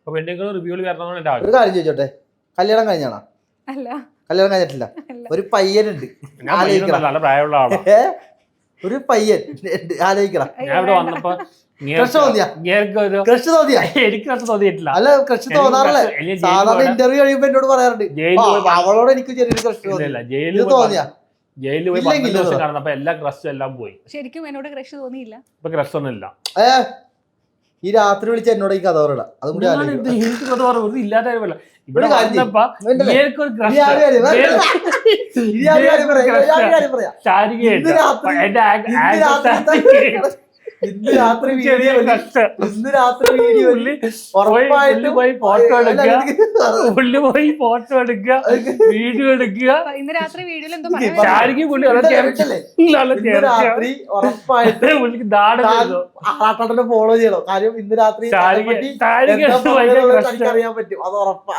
അപ്പൊ പെണ്ണുങ്ങൾ റിവ്യൂല് വരണമെന്നാണ് എന്റെ ഒരു ആഗ്രഹം. കാര്യം ചോദിച്ചോട്ടെ, കല്യാണം കഴിഞ്ഞാണോ? അല്ല കല്യാണം കഴിഞ്ഞിട്ടില്ല. ഒരു പയ്യനുണ്ട്, ഞാൻ പയ്യനൊന്നും നല്ല പ്രായമുള്ള ആളാണ്. ഒരു പയ്യൻ ആലോചിക്കണം. ഞാൻ ഇവിടെ വന്നപ്പോ ക്രഷ് തോന്നിയാ? ക്രഷ് തോന്നിയാ? എനിക്ക് ക്രഷ് തോന്നിയിട്ടില്ല. അല്ല, ക്രഷ് തോന്നാറില്ല. സാധാരണ ഇന്റർവ്യൂ കഴിയുമ്പോ എന്നോട് പറയാറുണ്ട് അവളോട് എനിക്ക് ചെറിയൊരു ക്രഷ് തോന്നിയാ. ജയിലിൽ പോയി 12 ദിവസം കാണുന്നപ്പോ എല്ലാ ക്രഷും എല്ലാം പോയി. ശരിക്കും എന്നോട് ക്രഷ് തോന്നിയില്ല. ഇപ്പൊ ക്രഷ് ഒന്നും ഇല്ല. ഈ രാത്രി വിളിച്ച് എന്നോട് ഈ കഥ പറയണം. അതും കൂടി എനിക്ക് കഥ പറഞ്ഞു ഇല്ലാത്ത കാര്യമല്ല. ഇവിടെ ഒരു കാര്യം വന്നപ്പോ എനിക്കൊരു crush. ശാരികയായിട്ട് എന്റെ ഇന്ന് രാത്രി വീഡിയോ പോയി ഫോട്ടോ എടുക്കുക, വീഡിയോ എടുക്കുക. ഇന്ന് രാത്രി വീഡിയോയിൽ എന്തോ ശാരിക പുള്ളി രാത്രി ഉറപ്പായിട്ട് പുള്ളിക്ക് ദാടം ഫോളോ ചെയ്യണം. കാര്യം ഇന്ന് രാത്രി അറിയാൻ പറ്റും, അത് ഉറപ്പാ.